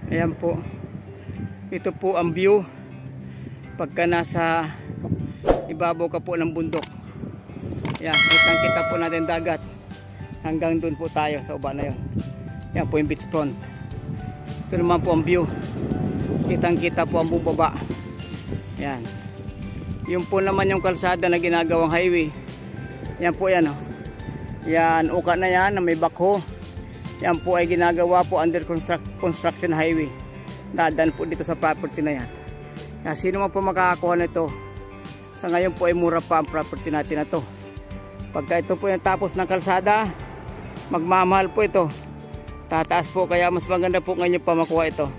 Ayan po. Ito po ang view pagka nasa ibabaw ka po ng bundok. Ayan, kitang kita po natin dagat. Hanggang doon po tayo sa uba na yun. Ayan po yung beach front. Ito naman po ang view. Kitang kita po ang bubaba. Ayan. Yung po naman yung kalsada na ginagawang highway. Yan po yan. Oh. Yan, uka na yan na may backhoe. Yan po ay ginagawa po under construction highway. Dadaan po dito sa property na yan. Kaya sino man po makakakuha nito, sa ngayon po ay mura pa ang property natin na to. Pagka ito po yung tapos ng kalsada, magmamahal po ito. Tataas po, kaya mas maganda po ngayon pa makuha ito.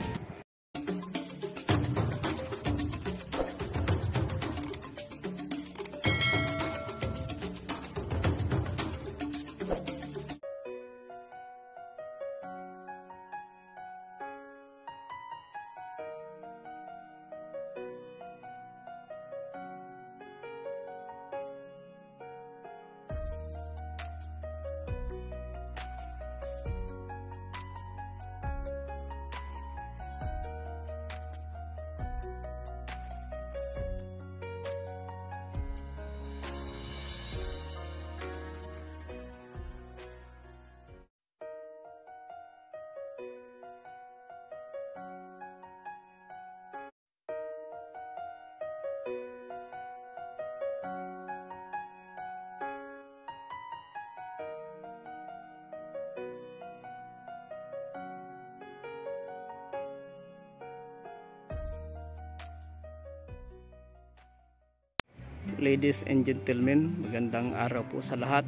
Ladies and gentlemen, magandang araw po sa lahat,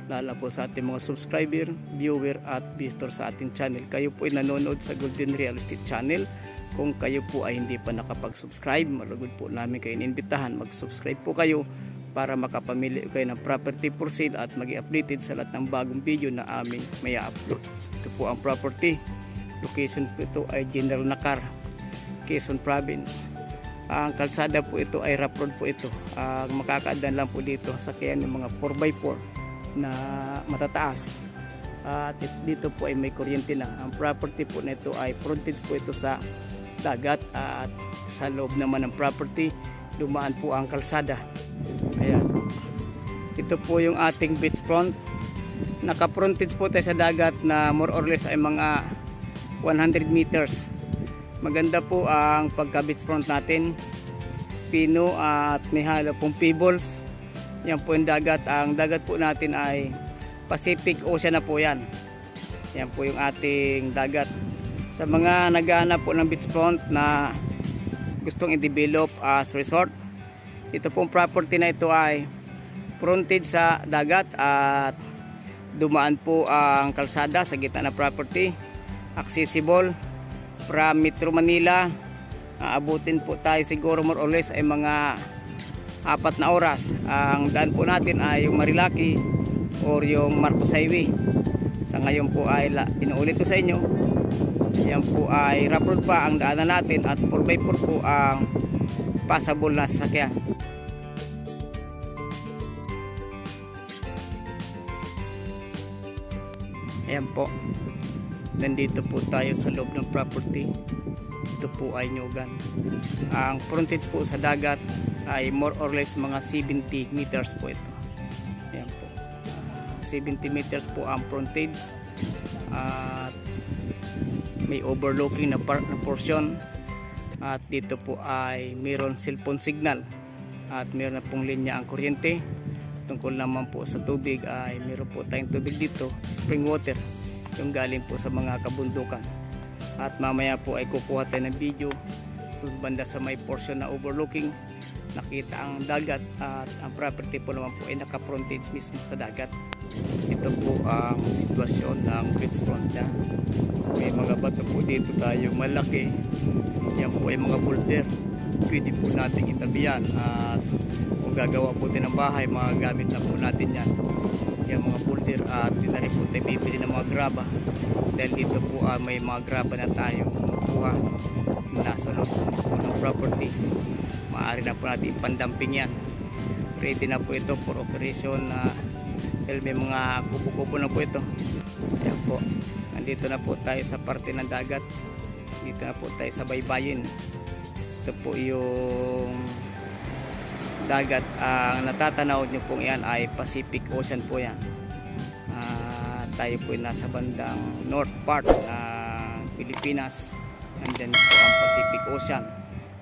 lalo po sa ating mga subscriber, viewer at visitor sa ating channel. Kayo po ay nanonood sa Golden Real Estate Channel. Kung kayo po ay hindi pa nakapag-subscribe, malugod po namin kayo inimbitahan mag-subscribe po kayo para makapamili kayo ng property for sale at maging updated sa lahat ng bagong video na aming may upload. Ito po ang property. Location po ito ay General Nakar, Quezon Province. Ang kalsada po ito ay rough road po ito. Makakadaan lang po dito sa kaya ng mga 4x4 na matataas. At dito po ay may kuryente na. Ang property po nito ay frontage po ito sa dagat, at sa loob naman ng property dumaan po ang kalsada. Ayan. Ito po yung ating beach front. Naka-frontage po tayo sa dagat na more or less ay mga 100 meters. Maganda po ang pagka-beach front natin. Pino at may halo pong pebbles. Yan po yung dagat. Ang dagat po natin ay Pacific Ocean na po yan. Yan po yung ating dagat. Sa mga naghahanap po ng beach front na gustong i-develop as resort, ito pong property na ito ay frontage sa dagat at dumaan po ang kalsada sa gitna ng property. Accessible from Metro Manila. Abutin po tayo siguro more or less ay mga 4 na oras. Ang daan po natin ay yung Marilaki or yung Marcos Highway. Sa ngayon po ay inuulit ko sa inyo, yan po ay rough road pa ang daanan natin at 4x4 po ang passable na sasakyan. Ayan po, nandito po tayo sa loob ng property. Ito po ay Nyugan. Ang frontage po sa dagat ay more or less mga 70 meters po ito. Ayan po, 70 meters po ang frontage. At may overlooking na portion. At dito po ay mayroon cellphone signal. At mayroon na pong linya ang kuryente. Tungkol naman po sa tubig ay mayroon po tayong tubig dito, spring water, yung galing po sa mga kabundukan. At mamaya po ay kukuha tayo ng video kung banda sa may portion na overlooking, nakita ang dagat at ang property po naman po ay naka-frontage mismo sa dagat. Ito po ang sitwasyon ng beach front niya. May mga bato po dito tayo malaki. Yan po ay mga boulder. Pwede po natin itabihan at kung gagawa po din ng bahay, mga gamit na po natin yan. Yung mga boulder at di na rin po tayo bibili ng mga graba. Dahil dito po may mga graba na tayo makuha. Nasa loob mismo ng property. Maaari na po natin pandamping yan. Ready na po ito for operation na dahil may mga kubo-kubo na po ito. Ayan po. Nandito na po tayo sa parte ng dagat. Dito na po tayo sa baybayin. Ito po yung dagat. Ang natatanaw nyo pong yan ay Pacific Ocean po yan. Tayo po nasa bandang north part ng Pilipinas. Nandyan po ang Pacific Ocean.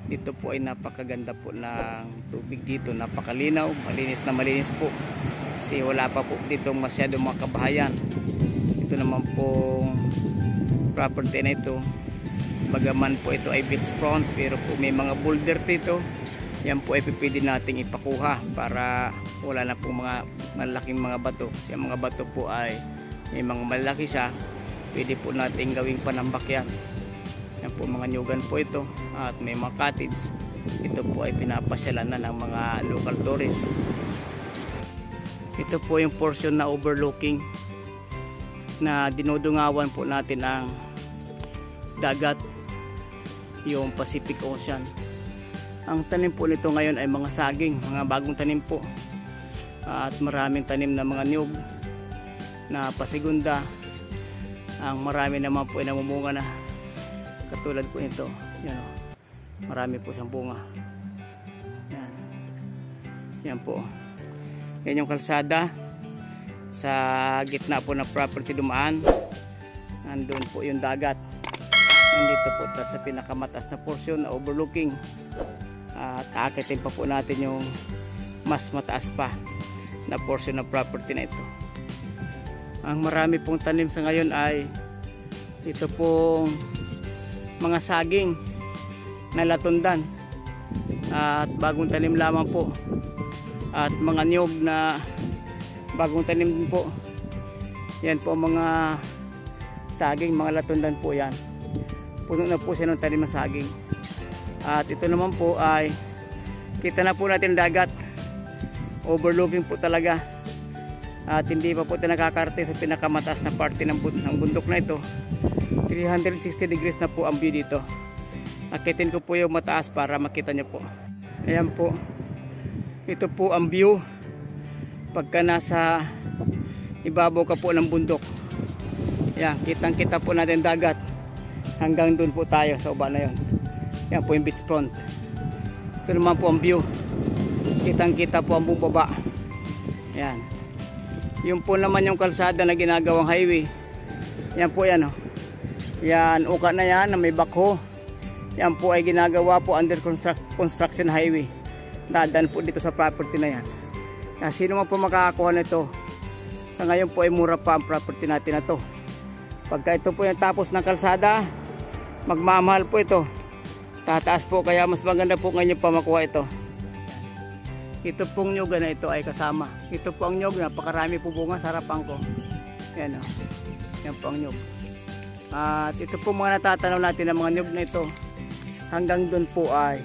Dito po ay napakaganda po ng tubig dito. Napakalinaw, malinis na malinis po. Kasi wala pa po dito masyadong mga kabahayan. Ito naman pong property na ito. Bagaman po ito ay beachfront, pero po may mga boulder dito. Yan po ay pwede nating ipakuha para wala na pong mga malaking mga bato. Kasi ang mga bato po ay may mga malaki siya, pwede po natin gawing panambak yan. Yan po mga nyugan po ito, at may mga cottage. Ito po ay pinapasyalan na ng mga local tourists. Ito po yung portion na overlooking na dinudungawan po natin ang dagat, yung Pacific Ocean. Ang tanim po nito ngayon ay mga saging, mga bagong tanim po, at maraming tanim na mga niyog na pasigunda. Ang marami naman po ay namumunga na, katulad po nito. Yan, marami po siyang bunga. Yan. Yan po. Yan yung kalsada. Sa gitna po ng property dumaan, nandun po yung dagat. Nandito po sa pinakamataas na portion na overlooking. At aakitin pa po natin yung mas mataas pa na portion ng property na ito. Ang marami pong tanim sa ngayon ay ito pong mga saging na latundan at bagong tanim lamang po, at mga niyog na bagong tanim din po. Yan po mga saging, mga latundan po yan. Puno na po siya ng tanim na saging. At ito naman po ay kita na po natin dagat, overlooking po talaga. At hindi pa po ito nakakarte sa pinakamataas na parte ng bundok na ito. 360 degrees na po ang view dito. Akitin ko po yung mataas para makita nyo po. Ayan po, ito po ang view pagka nasa ibabaw ka po ng bundok. Yan, kitang kita po natin dagat. Hanggang dun po tayo sa uba na yon. Yan po yung beachfront. Ito naman po ang view, kitang kita po ang bubaba. Yan. Yung po naman yung kalsada na ginagawang highway. Yan po yan, oh. Yan, uka na yan na may backhoe. Yan po ay ginagawa po under construction highway. Dadaan po dito sa property na yan. Kaya sino man po makakakuha nito, sa ngayon po ay mura pa ang property natin na to. Pagka ito po yung tapos ng kalsada, magmamahal po ito. Tataas po, kaya mas maganda po ngayon pa makuha ito. Ito pong nyog na ito ay kasama. Ito po ang nyog, napakarami po bunga sa harapan ko. Yan, oh. Yan po ang nyog. At ito po mga natatanaw natin ng mga nyog na ito. Hanggang doon po ay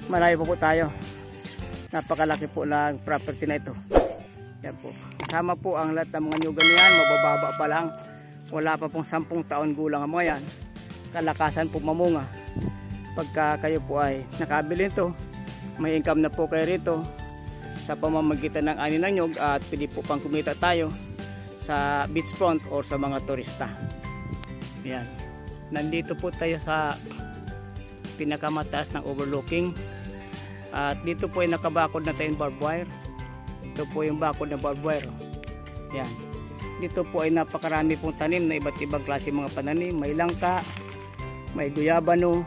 malayo pa po tayo. Napakalaki po ng property na ito. Yan po. Kasama po ang lahat ng mga nyugan yan. Mabababa pa lang. Wala pa pong 10 taon gulang ang mga yan. Kalakasan po mamunga. Pagka kayo po ay nakabili nito, may income na po kayo rito sa pamamagitan ng ani ng nyug, at pwede po pang kumita tayo sa beachfront or sa mga turista. Yan. Nandito po tayo sa pinakamataas ng overlooking, at dito po ay nakabakod na tayong barbed wire. Ito po yung bakod na barbed wire. Yan. Dito po ay napakarami pong tanim na iba't ibang klase mga pananim. May langka, may guyabano,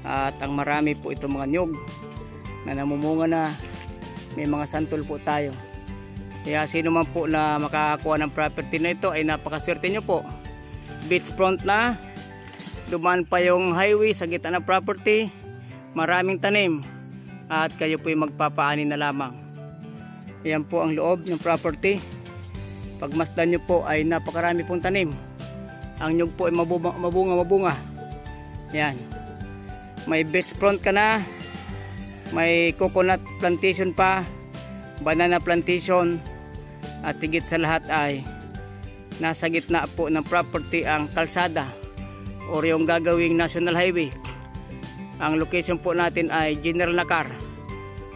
at ang marami po itong mga nyug na namumunga na. May mga santol po tayo. Kaya sino man po na makakakuha ng property na ito ay napakaswerte nyo po. Beachfront na, dumaan pa yung highway sa gitna ng property, maraming tanim, at kayo po yung magpapaani na lamang. Yan po ang loob ng property. Pagmasdan nyo po ay napakarami pong tanim. Ang nyug po ay mabunga. Yan. May beachfront ka na, may coconut plantation pa, banana plantation, at higit sa lahat ay nasa gitna po ng property ang kalsada o yung gagawing national highway. Ang location po natin ay General Nakar,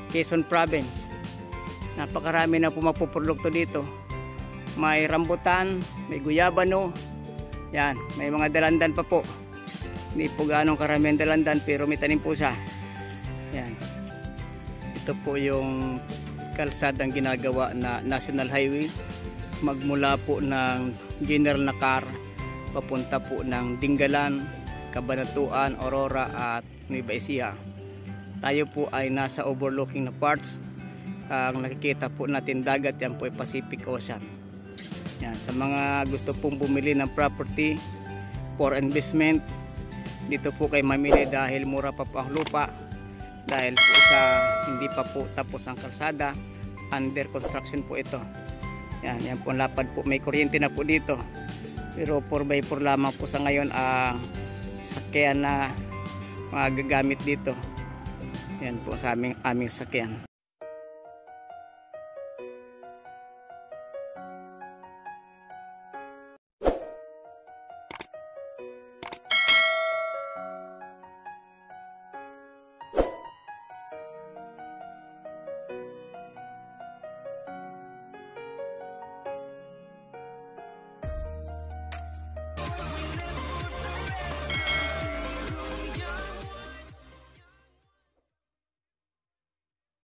Quezon Province. Napakarami na po mapuprodukto dito. May rambutan, may guyabano, yan, may mga dalandan pa po. Hindi po ganong karamihan dalandan pero may tanim po siya. Yan. Ito po yung kalsadang ginagawa na National Highway. Magmula po ng General Nakar papunta po ng Dingalan, Cabanatuan, Aurora at Nueva Ecija. Tayo po ay nasa overlooking na parts. Ang nakikita po natin dagat, yan po ay Pacific Ocean. Yan, sa mga gusto pong bumili ng property for investment, dito po kayo mamili dahil mura pa po ang lupa. Dahil po sa hindi pa po tapos ang kalsada, under construction po ito. Yan po ang lapad po, may kuryente na po dito. Pero 4x4 lamang po sa ngayon ang sakyan na mga gagamit dito. Yan po sa aming sakyan.